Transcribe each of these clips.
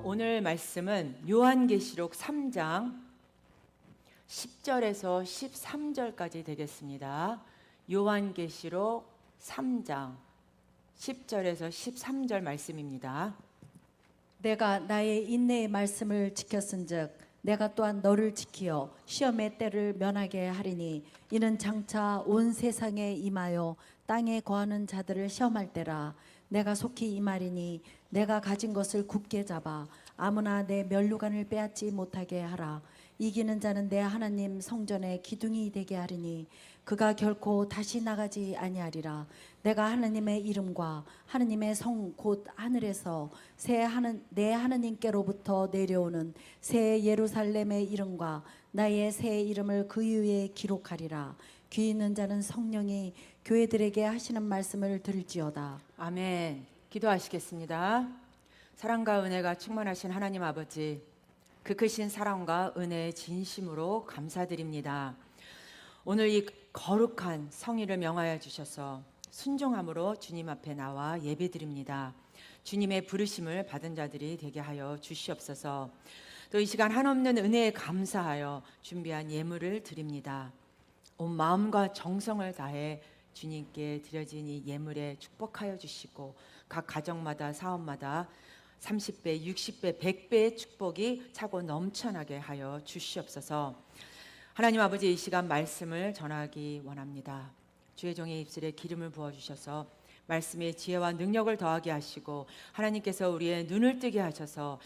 오늘 말씀은 요한계시록 3장 10절에서 13절까지 되겠습니다. 요한계시록 3장 10절에서 13절 말씀입니다. 내가 나의 인내의 말씀을 지켰은즉 내가 또한 너를 지키어 시험의 때를 면하게 하리니 이는 장차 온 세상에 임하여 땅에 거하는 자들을 시험할 때라. 내가 속히 임하리니 내가 가진 것을 굳게 잡아 아무나 내 면류관을 빼앗지 못하게 하라. 이기는 자는 내 하나님 성전의 기둥이 되게 하리니 그가 결코 다시 나가지 아니하리라. 내가 하나님의 이름과 하나님의 성 곧 하늘에서 내 하나님께로부터 내려오는 새 예루살렘의 이름과 나의 새 이름을 그 위에 기록하리라. 귀 있는 자는 성령이 교회들에게 하시는 말씀을 들을지어다. 아멘. 기도하시겠습니다. 사랑과 은혜가 충만하신 하나님 아버지, 그 크신 사랑과 은혜의 진심으로 감사드립니다. 오늘 이 거룩한 성의를 명하여 주셔서 순종함으로 주님 앞에 나와 예배드립니다. 주님의 부르심을 받은 자들이 되게 하여 주시옵소서. 또 이 시간 한없는 은혜에 감사하여 준비한 예물을 드립니다. 온 마음과 정성을 다해 주님께 드려진 이 예물에 축복하여 주시고 각 가정마다 사업마다 30배, 60배, 100배의 축복이 차고 넘쳐나게 하여 주시옵소서. 하나님 아버지, 이 시간 말씀을 전하기 원합니다. 주의 종의 입술에 기름을 부어주셔서 말씀의 지혜와 능력을 더하게 하시고 하나님께서 우리의 눈을 뜨게 하셔서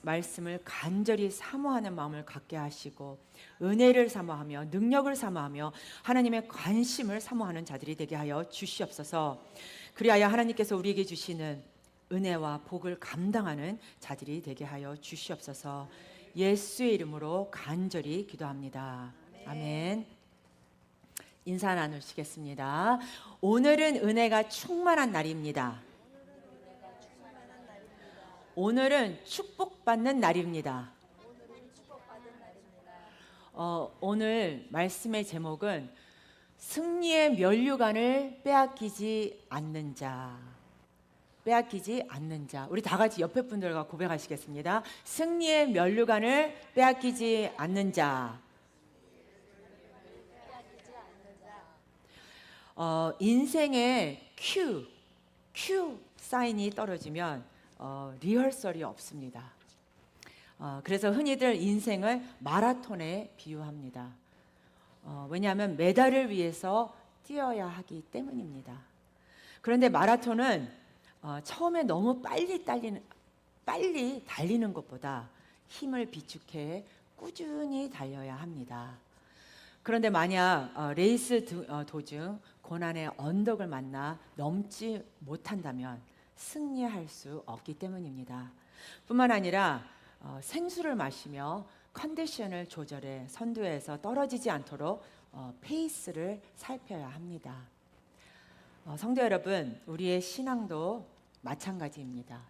말씀을 간절히 사모하는 마음을 갖게 하시고 은혜를 사모하며 능력을 사모하며 하나님의 관심을 사모하는 자들이 되게 하여 주시옵소서. 그리하여 하나님께서 우리에게 주시는 은혜와 복을 감당하는 자들이 되게 하여 주시옵소서. 예수의 이름으로 간절히 기도합니다. 아멘. 인사 나누시겠습니다. 오늘은 은혜가 충만한 날입니다. 오늘은 축복받는 날입니다. 오늘 말씀의 제목은 승리의 면류관을 빼앗기지 않는 자. 빼앗기지 않는 자. 우리 다 같이 옆에 분들과 고백하시겠습니다. 승리의 면류관을 빼앗기지 않는 자. 인생의 큐 사인이 떨어지면 리허설이 없습니다. 그래서 흔히들 인생을 마라톤에 비유합니다. 왜냐하면 메달을 위해서 뛰어야 하기 때문입니다. 그런데 마라톤은 처음에 너무 빨리 달리는 것보다 힘을 비축해 꾸준히 달려야 합니다. 그런데 만약 레이스 도중 고난의 언덕을 만나 넘지 못한다면 승리할 수 없기 때문입니다. 뿐만 아니라 생수를 마시며 컨디션을 조절해 선두에서 떨어지지 않도록 페이스를 살펴야 합니다. 성도 여러분, 우리의 신앙도 마찬가지입니다.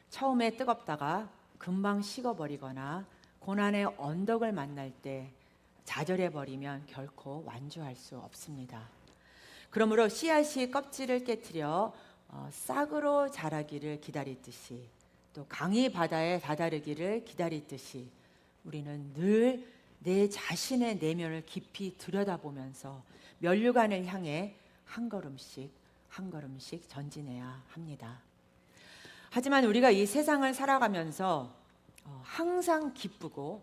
처음에 뜨겁다가 금방 식어버리거나 고난의 언덕을 만날 때 좌절해버리면 결코 완주할 수 없습니다. 그러므로 씨앗이 껍질을 깨트려 싹으로 자라기를 기다리듯이 또 강이 바다에 다다르기를 기다리듯이 우리는 늘 내 자신의 내면을 깊이 들여다보면서 면류관을 향해 한 걸음씩 전진해야 합니다. 하지만 우리가 이 세상을 살아가면서 항상 기쁘고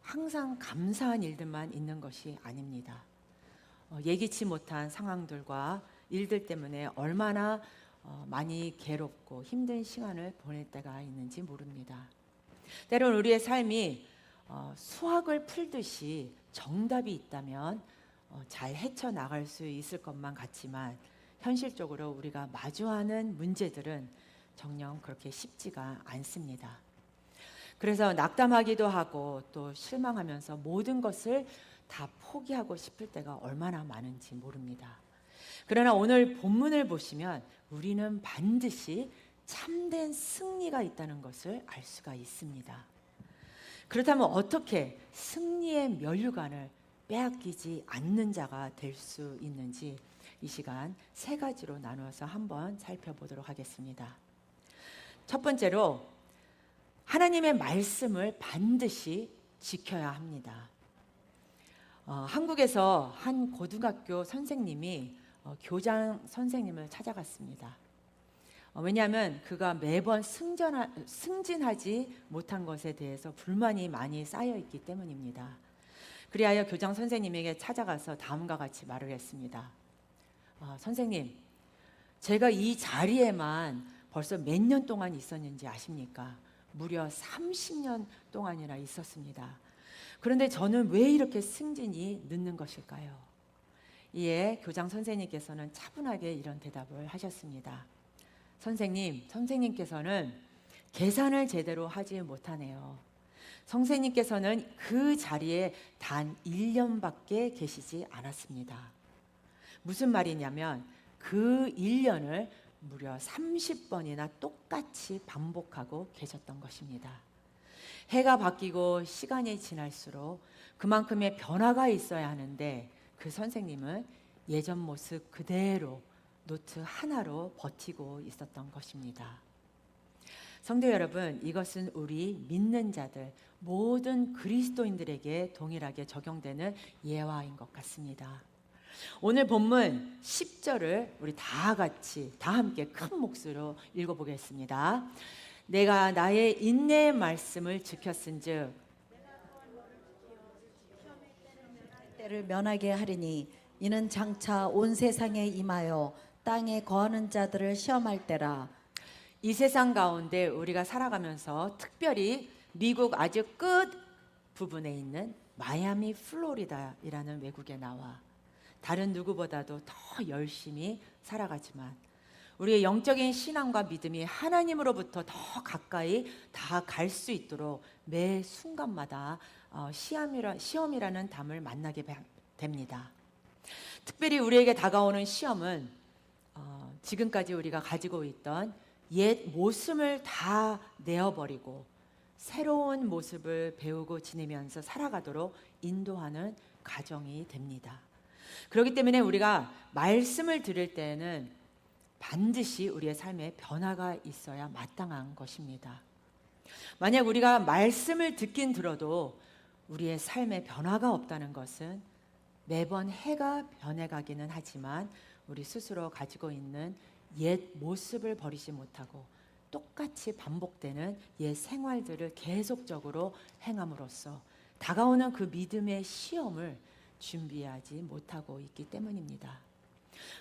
항상 감사한 일들만 있는 것이 아닙니다. 예기치 못한 상황들과 일들 때문에 얼마나 많이 괴롭고 힘든 시간을 보낼 때가 있는지 모릅니다. 때론 우리의 삶이 수학을 풀듯이 정답이 있다면 잘 헤쳐나갈 수 있을 것만 같지만 현실적으로 우리가 마주하는 문제들은 정녕 그렇게 쉽지가 않습니다. 그래서 낙담하기도 하고 또 실망하면서 모든 것을 다 포기하고 싶을 때가 얼마나 많은지 모릅니다. 그러나 오늘 본문을 보시면 우리는 반드시 참된 승리가 있다는 것을 알 수가 있습니다. 그렇다면 어떻게 승리의 면류관을 빼앗기지 않는 자가 될 수 있는지 이 시간 세 가지로 나누어서 한번 살펴보도록 하겠습니다. 첫 번째로 하나님의 말씀을 반드시 지켜야 합니다. 한국에서 한 고등학교 선생님이 교장 선생님을 찾아갔습니다. 왜냐하면 그가 매번 승진하지 못한 것에 대해서 불만이 많이 쌓여 있기 때문입니다. 그리하여 교장 선생님에게 찾아가서 다음과 같이 말을 했습니다. 선생님, 제가 이 자리에만 벌써 몇 년 동안 있었는지 아십니까? 무려 30년 동안이나 있었습니다. 그런데 저는 왜 이렇게 승진이 늦는 것일까요? 이에 교장 선생님께서는 차분하게 이런 대답을 하셨습니다. 선생님께서는 계산을 제대로 하지 못하네요. 선생님께서는 그 자리에 단 1년밖에 계시지 않았습니다. 무슨 말이냐면 그 1년을 무려 30번이나 똑같이 반복하고 계셨던 것입니다. 해가 바뀌고 시간이 지날수록 그만큼의 변화가 있어야 하는데 그 선생님은 예전 모습 그대로 노트 하나로 버티고 있었던 것입니다. 성도 여러분, 이것은 우리 믿는 자들, 모든 그리스도인들에게 동일하게 적용되는 예화인 것 같습니다. 오늘 본문 10절을 우리 다 함께 큰 목소리로 읽어보겠습니다. 내가 나의 인내의 말씀을 지켰은즉 때를 면하게 하리니 이는 장차 온 세상에 임하여 땅에 거하는 자들을 시험할 때라. 이 세상 가운데 우리가 살아가면서 특별히 미국 아주 끝 부분에 있는 마이애미 플로리다이라는 외국에 나와 다른 누구보다도 더 열심히 살아가지만 우리의 영적인 신앙과 믿음이 하나님으로부터 더 가까이 다가갈 수 있도록 매 순간마다 시험이라는 담을 만나게 됩니다. 특별히 우리에게 다가오는 시험은 지금까지 우리가 가지고 있던 옛 모습을 다 내어버리고 새로운 모습을 배우고 지내면서 살아가도록 인도하는 과정이 됩니다. 그렇기 때문에 우리가 말씀을 들을 때에는 반드시 우리의 삶에 변화가 있어야 마땅한 것입니다. 만약 우리가 말씀을 듣긴 들어도 우리의 삶에 변화가 없다는 것은 매번 해가 변해가기는 하지만 우리 스스로 가지고 있는 옛 모습을 버리지 못하고 똑같이 반복되는 옛 생활들을 계속적으로 행함으로써 다가오는 그 믿음의 시험을 준비하지 못하고 있기 때문입니다.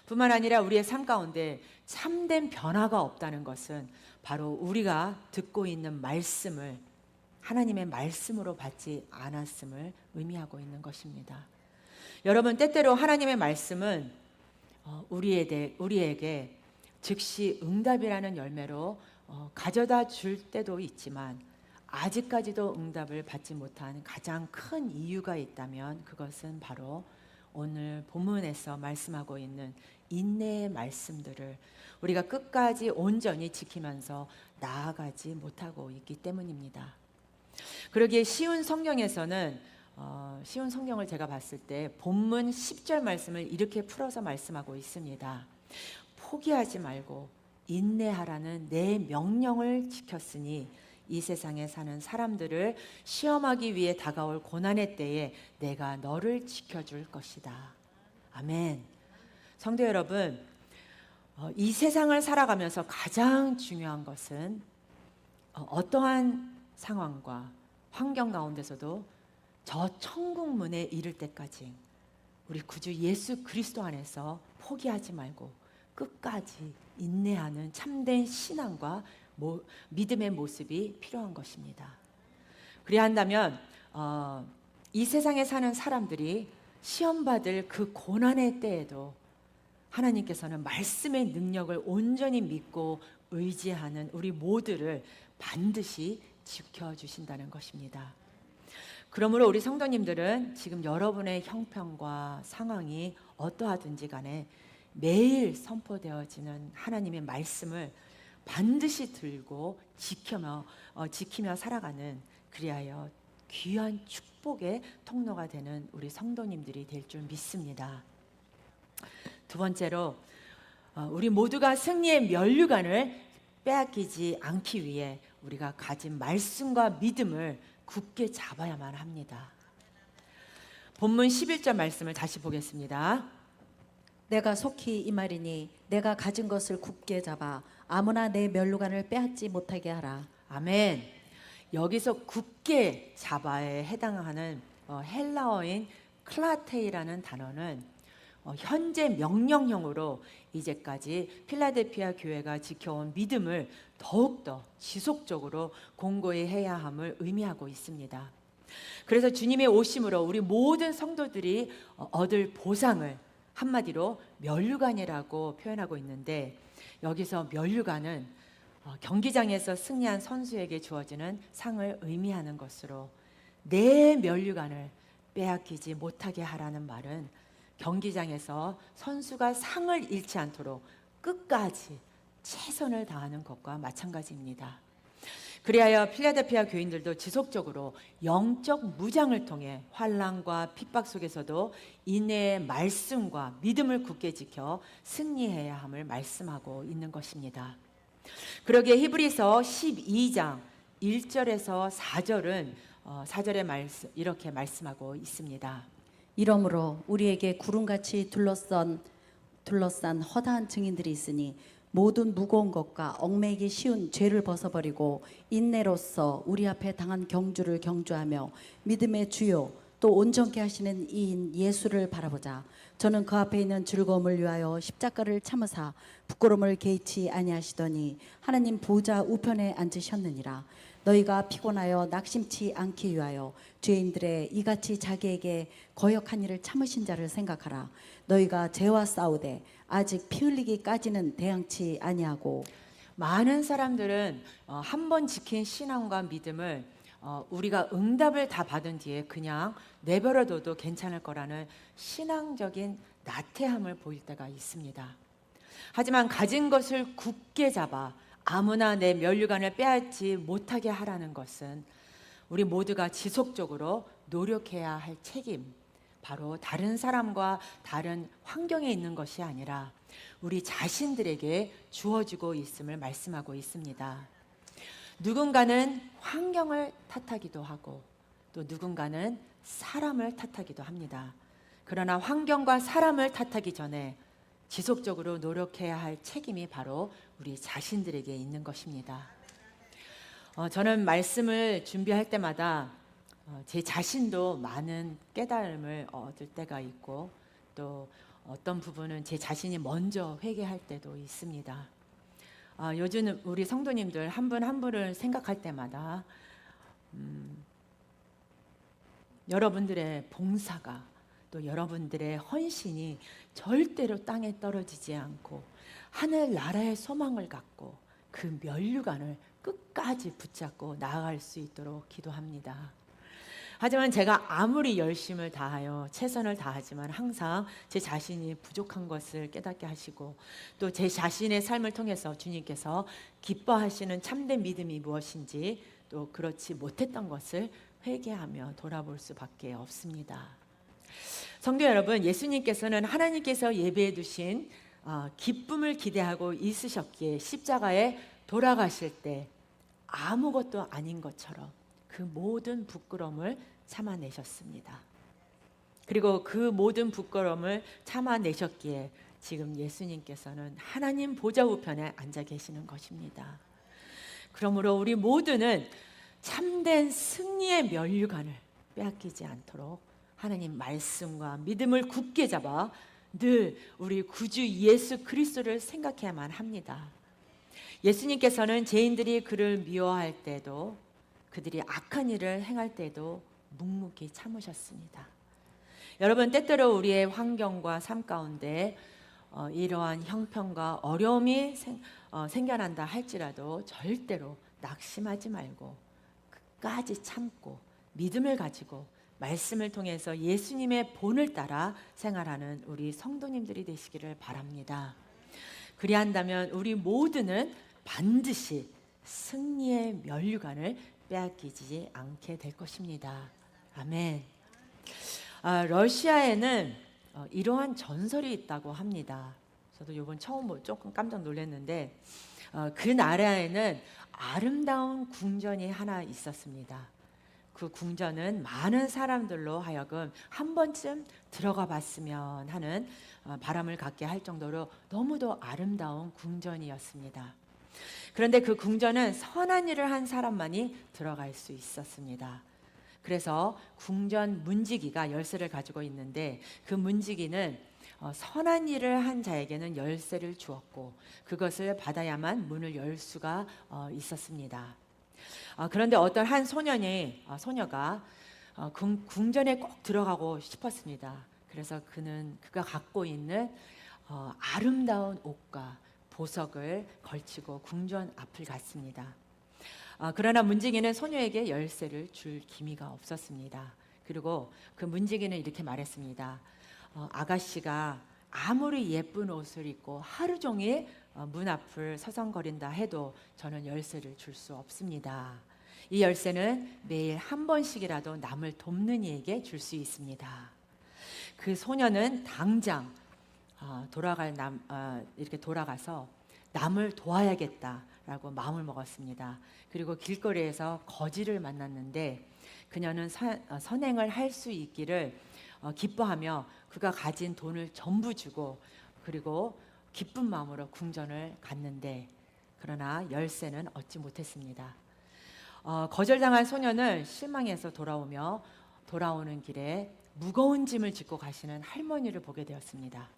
뿐만 아니라 우리의 삶 가운데 참된 변화가 없다는 것은 바로 우리가 듣고 있는 말씀을 하나님의 말씀으로 받지 않았음을 의미하고 있는 것입니다. 여러분, 때때로 하나님의 말씀은 우리에게 즉시 응답이라는 열매로 가져다 줄 때도 있지만 아직까지도 응답을 받지 못한 가장 큰 이유가 있다면 그것은 바로 오늘 본문에서 말씀하고 있는 인내의 말씀들을 우리가 끝까지 온전히 지키면서 나아가지 못하고 있기 때문입니다. 그러기에 쉬운 성경을 제가 봤을 때 본문 10절 말씀을 이렇게 풀어서 말씀하고 있습니다. 포기하지 말고 인내하라는 내 명령을 지켰으니 이 세상에 사는 사람들을 시험하기 위해 다가올 고난의 때에 내가 너를 지켜줄 것이다. 아멘. 성도 여러분, 이 세상을 살아가면서 가장 중요한 것은 어떠한 상황과 환경 가운데서도 저 천국문에 이를 때까지 우리 구주 예수 그리스도 안에서 포기하지 말고 끝까지 인내하는 참된 신앙과 믿음의 모습이 필요한 것입니다. 그래야 한다면 이 세상에 사는 사람들이 시험받을 그 고난의 때에도 하나님께서는 말씀의 능력을 온전히 믿고 의지하는 우리 모두를 반드시 지켜주신다는 것입니다. 그러므로 우리 성도님들은 지금 여러분의 형편과 상황이 어떠하든지 간에 매일 선포되어지는 하나님의 말씀을 반드시 들고 지키며 살아가는, 그리하여 귀한 축복의 통로가 되는 우리 성도님들이 될 줄 믿습니다. 두 번째로 우리 모두가 승리의 면류관을 빼앗기지 않기 위해 우리가 가진 말씀과 믿음을 굳게 잡아야만 합니다. 본문 11절 말씀을 다시 보겠습니다. 내가 속히 이 말이니 내가 가진 것을 굳게 잡아 아무나 내 면류관을 빼앗지 못하게 하라. 아멘. 여기서 굳게 잡아에 해당하는 헬라어인 클라테이라는 단어는 현재 명령형으로 이제까지 필라델피아 교회가 지켜온 믿음을 더욱더 지속적으로 공고히 해야 함을 의미하고 있습니다. 그래서 주님의 오심으로 우리 모든 성도들이 얻을 보상을 한마디로 면류관이라고 표현하고 있는데, 여기서 면류관은 경기장에서 승리한 선수에게 주어지는 상을 의미하는 것으로, 내 면류관을 빼앗기지 못하게 하라는 말은 경기장에서 선수가 상을 잃지 않도록 끝까지 최선을 다하는 것과 마찬가지입니다. 그리하여 필라델피아 교인들도 지속적으로 영적 무장을 통해 환난과 핍박 속에서도 인내의 말씀과 믿음을 굳게 지켜 승리해야 함을 말씀하고 있는 것입니다. 그러기에 히브리서 12장 1절에서 4절은 4절의 말씀 이렇게 말씀하고 있습니다. 이러므로 우리에게 구름같이 둘러싼 허다한 증인들이 있으니 모든 무거운 것과 얽매이기 쉬운 죄를 벗어버리고 인내로써 우리 앞에 당한 경주를 경주하며 믿음의 주요 또 온전케 하시는 이인 예수를 바라보자. 저는 그 앞에 있는 즐거움을 위하여 십자가를 참으사 부끄러움을 개의치 아니하시더니 하나님 보좌 우편에 앉으셨느니라. 너희가 피곤하여 낙심치 않기 위하여 죄인들의 이같이 자기에게 거역한 일을 참으신 자를 생각하라. 너희가 죄와 싸우되 아직 피 흘리기까지는 대항치 아니하고. 많은 사람들은 한 번 지킨 신앙과 믿음을 우리가 응답을 다 받은 뒤에 그냥 내버려둬도 괜찮을 거라는 신앙적인 나태함을 보일 때가 있습니다. 하지만 가진 것을 굳게 잡아 아무나 내 면류관을 빼앗지 못하게 하라는 것은 우리 모두가 지속적으로 노력해야 할 책임, 바로 다른 사람과 다른 환경에 있는 것이 아니라 우리 자신들에게 주어지고 있음을 말씀하고 있습니다. 누군가는 환경을 탓하기도 하고 또 누군가는 사람을 탓하기도 합니다. 그러나 환경과 사람을 탓하기 전에 지속적으로 노력해야 할 책임이 바로 우리 자신들에게 있는 것입니다. 저는 말씀을 준비할 때마다 제 자신도 많은 깨달음을 얻을 때가 있고, 또 어떤 부분은 제 자신이 먼저 회개할 때도 있습니다. 요즘 우리 성도님들 한 분 한 분을 생각할 때마다 여러분들의 봉사가 또 여러분들의 헌신이 절대로 땅에 떨어지지 않고 하늘 나라의 소망을 갖고 그 면류관을 끝까지 붙잡고 나아갈 수 있도록 기도합니다. 하지만 제가 아무리 열심을 다하여 최선을 다하지만 항상 제 자신이 부족한 것을 깨닫게 하시고, 또 제 자신의 삶을 통해서 주님께서 기뻐하시는 참된 믿음이 무엇인지, 또 그렇지 못했던 것을 회개하며 돌아볼 수밖에 없습니다. 성도 여러분, 예수님께서는 하나님께서 예배해 두신 기쁨을 기대하고 있으셨기에 십자가에 돌아가실 때 아무것도 아닌 것처럼 그 모든 부끄러움을 참아내셨습니다. 그리고 그 모든 부끄러움을 참아내셨기에 지금 예수님께서는 하나님 보좌 우편에 앉아 계시는 것입니다. 그러므로 우리 모두는 참된 승리의 면류관을 빼앗기지 않도록 하나님 말씀과 믿음을 굳게 잡아 늘 우리 구주 예수 그리스도를 생각해야만 합니다. 예수님께서는 죄인들이 그를 미워할 때도, 그들이 악한 일을 행할 때도 묵묵히 참으셨습니다. 여러분, 때때로 우리의 환경과 삶 가운데 이러한 형편과 어려움이 생겨난다 할지라도 절대로 낙심하지 말고 끝까지 참고 믿음을 가지고 말씀을 통해서 예수님의 본을 따라 생활하는 우리 성도님들이 되시기를 바랍니다. 그리한다면 우리 모두는 반드시 승리의 면류관을 빼앗기지 않게 될 것입니다. 아멘. 러시아에는 이러한 전설이 있다고 합니다. 저도 이번 처음 조금 깜짝 놀랐는데, 그 나라에는 아름다운 궁전이 하나 있었습니다. 그 궁전은 많은 사람들로 하여금 한 번쯤 들어가 봤으면 하는 바람을 갖게 할 정도로 너무도 아름다운 궁전이었습니다. 그런데 그 궁전은 선한 일을 한 사람만이 들어갈 수 있었습니다. 그래서 궁전 문지기가 열쇠를 가지고 있는데 그 문지기는 선한 일을 한 자에게는 열쇠를 주었고 그것을 받아야만 문을 열 수가 있었습니다. 그런데 어떤 한 소녀가 궁전에 꼭 들어가고 싶었습니다. 그래서 그가 갖고 있는 아름다운 옷과 보석을 걸치고 궁전 앞을 갔습니다. 그러나 문지기는 소녀에게 열쇠를 줄 기미가 없었습니다. 그리고 그 문지기는 이렇게 말했습니다. 아가씨가 아무리 예쁜 옷을 입고 하루 종일 문 앞을 서성거린다 해도 저는 열쇠를 줄 수 없습니다. 이 열쇠는 매일 한 번씩이라도 남을 돕는 이에게 줄 수 있습니다. 그 소녀는 당장 이렇게 돌아가서 남을 도와야겠다라고 마음을 먹었습니다. 그리고 길거리에서 거지를 만났는데 그녀는 선행을 할 수 있기를 기뻐하며 그가 가진 돈을 전부 주고 그리고 기쁜 마음으로 궁전을 갔는데 그러나 열쇠는 얻지 못했습니다. 거절당한 소녀는 실망해서 돌아오는 길에 무거운 짐을 짓고 가시는 할머니를 보게 되었습니다.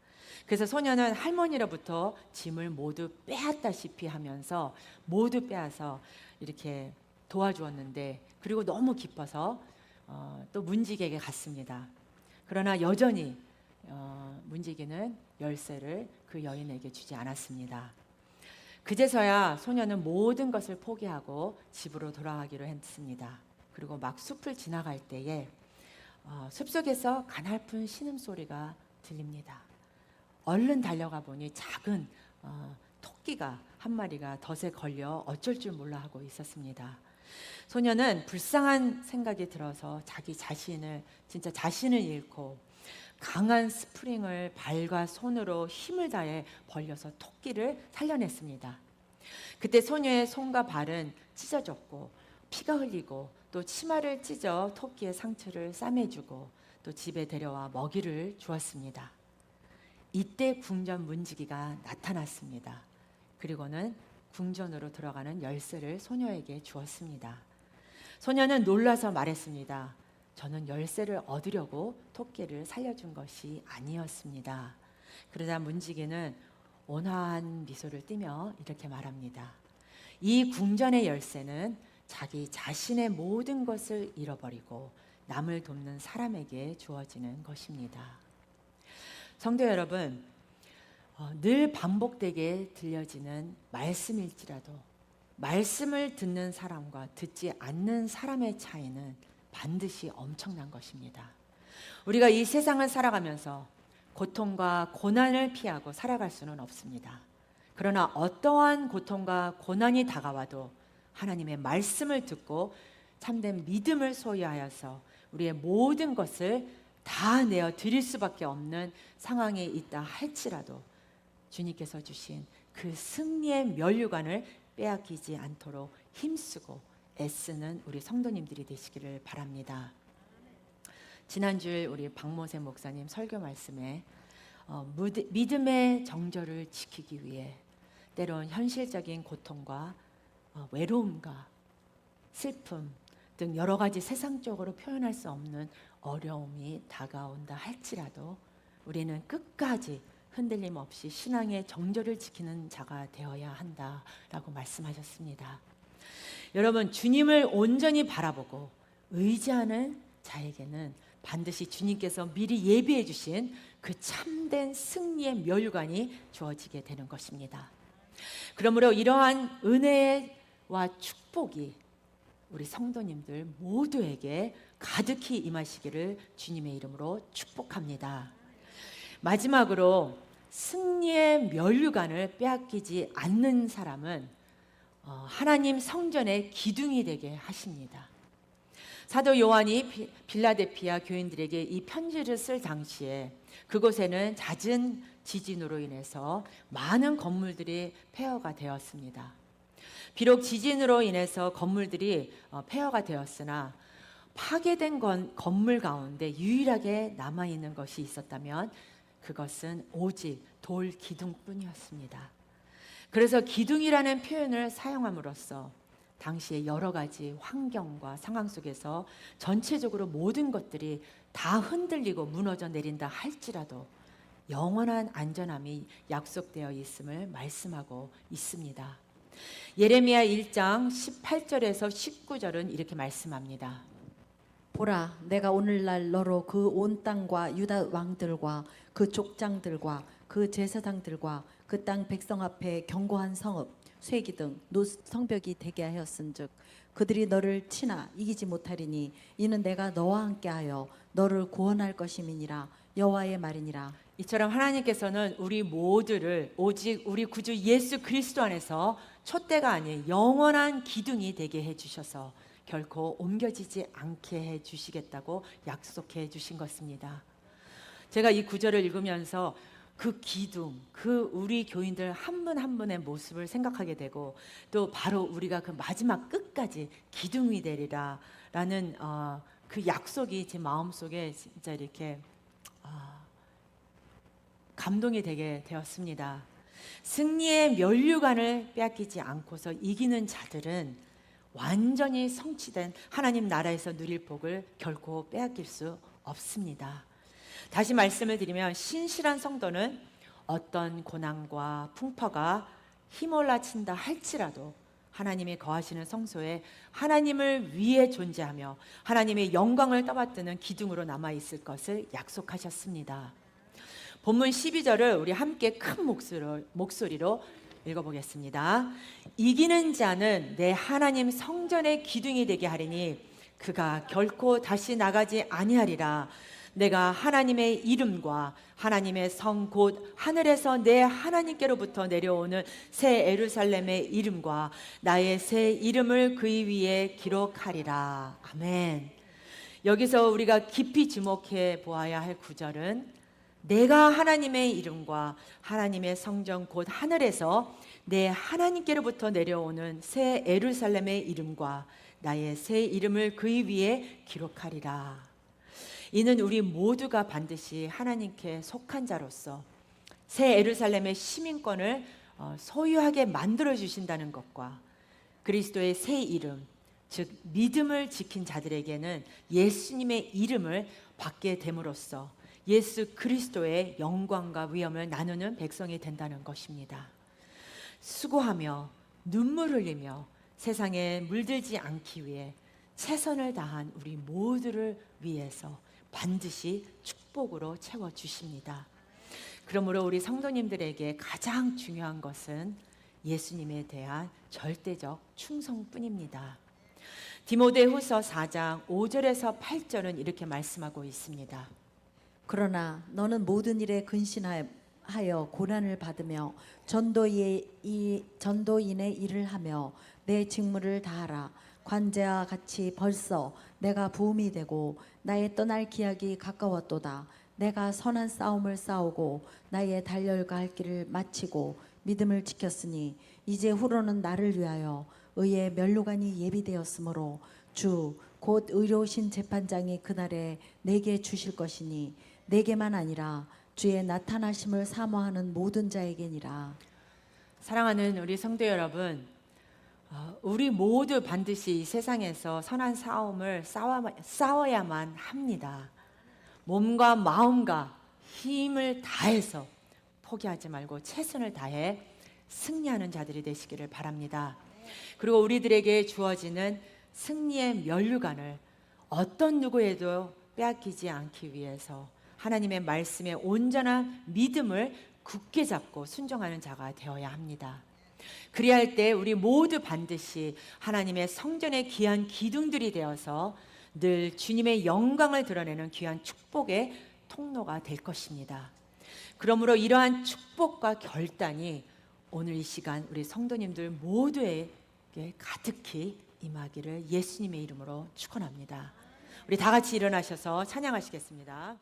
그래서 소녀는 할머니로부터 짐을 모두 빼앗다시피 하면서 모두 빼앗아 이렇게 도와주었는데 그리고 너무 기뻐서 또 문지기에게 갔습니다. 그러나 여전히 문지기는 열쇠를 그 여인에게 주지 않았습니다. 그제서야 소녀는 모든 것을 포기하고 집으로 돌아가기로 했습니다. 그리고 막 숲을 지나갈 때에 숲속에서 가냘픈 신음소리가 들립니다. 얼른 달려가 보니 작은 토끼가 한 마리가 덫에 걸려 어쩔 줄 몰라 하고 있었습니다. 소녀는 불쌍한 생각이 들어서 자신을 잃고 강한 스프링을 발과 손으로 힘을 다해 벌려서 토끼를 살려냈습니다. 그때 소녀의 손과 발은 찢어졌고 피가 흘리고 또 치마를 찢어 토끼의 상처를 싸매주고 또 집에 데려와 먹이를 주었습니다. 이때 궁전 문지기가 나타났습니다. 그리고는 궁전으로 들어가는 열쇠를 소녀에게 주었습니다. 소녀는 놀라서 말했습니다. 저는 열쇠를 얻으려고 토끼를 살려준 것이 아니었습니다. 그러자 문지기는 온화한 미소를 띠며 이렇게 말합니다. 이 궁전의 열쇠는 자기 자신의 모든 것을 잃어버리고 남을 돕는 사람에게 주어지는 것입니다. 성도 여러분, 늘 반복되게 들려지는 말씀일지라도 말씀을 듣는 사람과 듣지 않는 사람의 차이는 반드시 엄청난 것입니다. 우리가 이 세상을 살아가면서 고통과 고난을 피하고 살아갈 수는 없습니다. 그러나 어떠한 고통과 고난이 다가와도 하나님의 말씀을 듣고 참된 믿음을 소유하여서 우리의 모든 것을 다 내어 드릴 수밖에 없는 상황에 있다 할지라도 주님께서 주신 그 승리의 면류관을 빼앗기지 않도록 힘쓰고 애쓰는 우리 성도님들이 되시기를 바랍니다. 지난주에 우리 박모세 목사님 설교 말씀에 믿음의 정절을 지키기 위해 때론 현실적인 고통과 외로움과 슬픔 등 여러 가지 세상적으로 표현할 수 없는 어려움이 다가온다 할지라도 우리는 끝까지 흔들림 없이 신앙의 정절을 지키는 자가 되어야 한다라고 말씀하셨습니다. 여러분, 주님을 온전히 바라보고 의지하는 자에게는 반드시 주님께서 미리 예비해 주신 그 참된 승리의 면류관이 주어지게 되는 것입니다. 그러므로 이러한 은혜와 축복이 우리 성도님들 모두에게 가득히 임하시기를 주님의 이름으로 축복합니다. 마지막으로 승리의 면류관을 빼앗기지 않는 사람은 하나님 성전의 기둥이 되게 하십니다. 사도 요한이 빌라델피아 교인들에게 이 편지를 쓸 당시에 그곳에는 잦은 지진으로 인해서 많은 건물들이 폐허가 되었습니다. 비록 지진으로 인해서 건물들이 폐허가 되었으나 파괴된 건물 가운데 유일하게 남아있는 것이 있었다면 그것은 오직 돌 기둥뿐이었습니다. 그래서 기둥이라는 표현을 사용함으로써 당시의 여러 가지 환경과 상황 속에서 전체적으로 모든 것들이 다 흔들리고 무너져 내린다 할지라도 영원한 안전함이 약속되어 있음을 말씀하고 있습니다. 예레미야 1장 18절에서 19절은 이렇게 말씀합니다. 보라, 내가 오늘날 너로 그 온 땅과 유다 왕들과 그 족장들과 그 제사장들과 그 땅 백성 앞에 견고한 성읍, 쇠기 등 성벽이 되게 하였은즉 그들이 너를 치나 이기지 못하리니 이는 내가 너와 함께하여 너를 구원할 것임이니라. 여호와의 말이니라. 이처럼 하나님께서는 우리 모두를 오직 우리 구주 예수 그리스도 안에서 촛대가 아닌 영원한 기둥이 되게 해주셔서 결코 옮겨지지 않게 해주시겠다고 약속해 주신 것입니다. 제가 이 구절을 읽으면서 그 기둥, 그 우리 교인들 한 분 한 분의 모습을 생각하게 되고 또 바로 우리가 그 마지막 끝까지 기둥이 되리라 라는 그 약속이 제 마음속에 진짜 이렇게 감동이 되게 되었습니다. 승리의 면류관을 빼앗기지 않고서 이기는 자들은 완전히 성취된 하나님 나라에서 누릴 복을 결코 빼앗길 수 없습니다. 다시 말씀을 드리면 신실한 성도는 어떤 고난과 풍파가 휘몰아친다 할지라도 하나님이 거하시는 성소에 하나님을 위해 존재하며 하나님의 영광을 떠받드는 기둥으로 남아있을 것을 약속하셨습니다. 본문 12절을 우리 함께 큰 목소리로 읽어보겠습니다. 이기는 자는 내 하나님 성전의 기둥이 되게 하리니 그가 결코 다시 나가지 아니하리라. 내가 하나님의 이름과 하나님의 성 곧 하늘에서 내 하나님께로부터 내려오는 새 예루살렘의 이름과 나의 새 이름을 그의 위에 기록하리라. 아멘. 여기서 우리가 깊이 주목해 보아야 할 구절은 내가 하나님의 이름과 하나님의 성전 곧 하늘에서 내 하나님께로부터 내려오는 새 예루살렘의 이름과 나의 새 이름을 그의 위에 기록하리라. 이는 우리 모두가 반드시 하나님께 속한 자로서 새 예루살렘의 시민권을 소유하게 만들어 주신다는 것과 그리스도의 새 이름, 즉 믿음을 지킨 자들에게는 예수님의 이름을 받게 됨으로써 예수 그리스도의 영광과 위엄을 나누는 백성이 된다는 것입니다. 수고하며 눈물 흘리며 세상에 물들지 않기 위해 최선을 다한 우리 모두를 위해서 반드시 축복으로 채워주십니다. 그러므로 우리 성도님들에게 가장 중요한 것은 예수님에 대한 절대적 충성뿐입니다. 디모데후서 4장 5절에서 8절은 이렇게 말씀하고 있습니다. 그러나 너는 모든 일에 근신하여 고난을 받으며 전도인의 일을 하며 내 직무를 다하라. 관제와 같이 벌써 내가 부음이 되고 나의 떠날 기약이 가까웠도다. 내가 선한 싸움을 싸우고 나의 달려가 할 길을 마치고 믿음을 지켰으니 이제 후로는 나를 위하여 의의 면류관이 예비되었으므로 주 곧 의로우신 재판장이 그날에 내게 주실 것이니 내게만 아니라 주의 나타나심을 사모하는 모든 자에게니라. 사랑하는 우리 성도 여러분, 우리 모두 반드시 이 세상에서 선한 싸움을 싸워야만 합니다. 몸과 마음과 힘을 다해서 포기하지 말고 최선을 다해 승리하는 자들이 되시기를 바랍니다. 그리고 우리들에게 주어지는 승리의 면류관을 어떤 누구에도 빼앗기지 않기 위해서 하나님의 말씀에 온전한 믿음을 굳게 잡고 순종하는 자가 되어야 합니다. 그리할 때 우리 모두 반드시 하나님의 성전의 귀한 기둥들이 되어서 늘 주님의 영광을 드러내는 귀한 축복의 통로가 될 것입니다. 그러므로 이러한 축복과 결단이 오늘 이 시간 우리 성도님들 모두에게 가득히 임하기를 예수님의 이름으로 축원합니다. 우리 다 같이 일어나셔서 찬양하시겠습니다.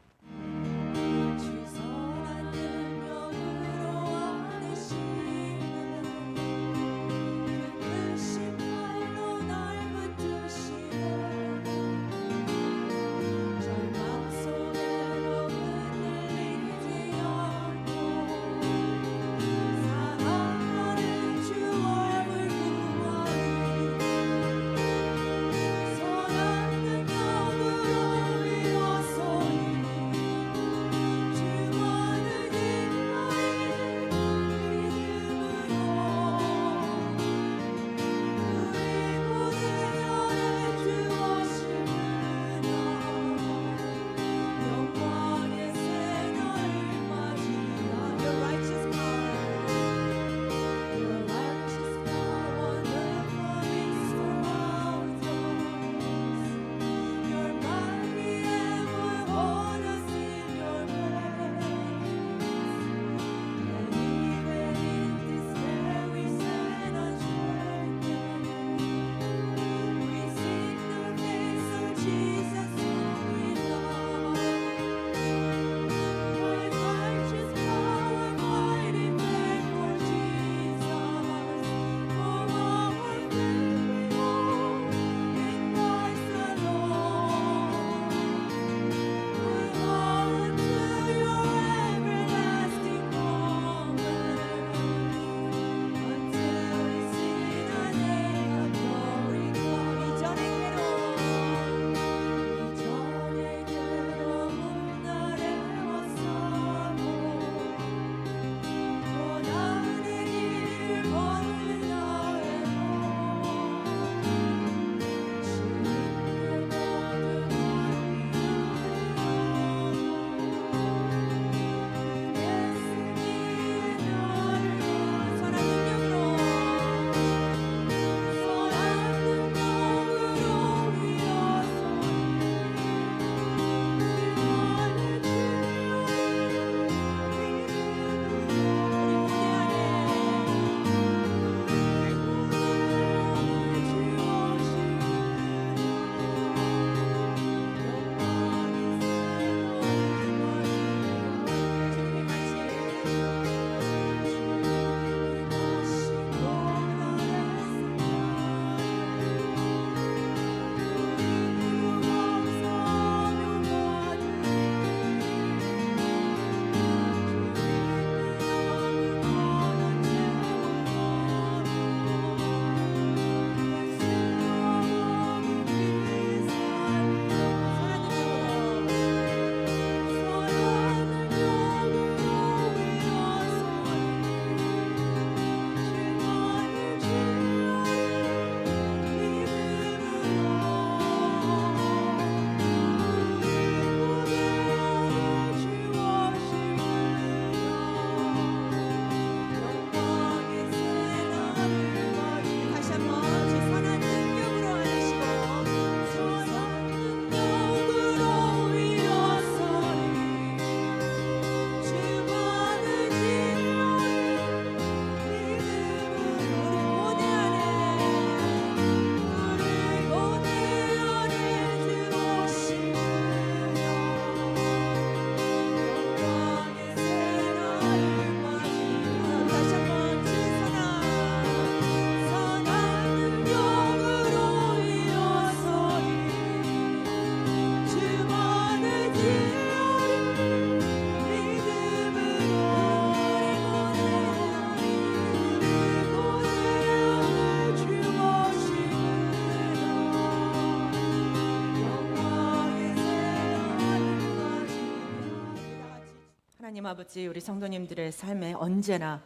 하나님 아버지, 우리 성도님들의 삶에 언제나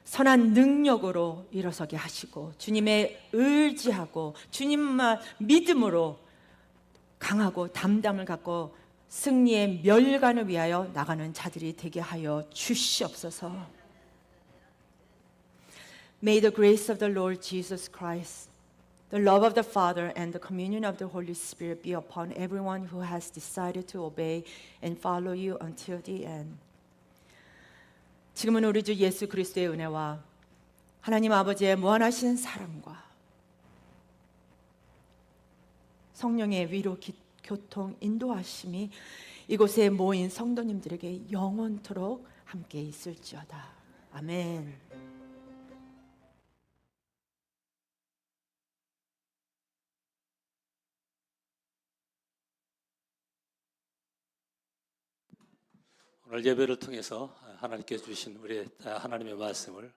선한 능력으로 일어서게 하시고 주님의 의지하고 주님만 믿음으로 강하고 담담을 갖고 승리의 멸관을 위하여 나가는 자들이 되게 하여 주시옵소서. May the grace of the Lord Jesus Christ, the love of the Father, and the communion of the Holy Spirit be upon everyone who has decided to obey and follow you until the end. 지금은 우리 주 예수 그리스도의 은혜와 하나님 아버지의 무한하신 사랑과 성령의 위로 교통 인도하심이 이곳에 모인 성도님들에게 영원토록 함께 있을지어다. 아멘. 오늘 예배를 통해서 하나님께서 주신 우리 하나님의 말씀을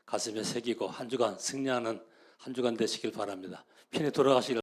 가슴에 새기고 한 주간 승리하는 한 주간 되시길 바랍니다. 편히 돌아가시길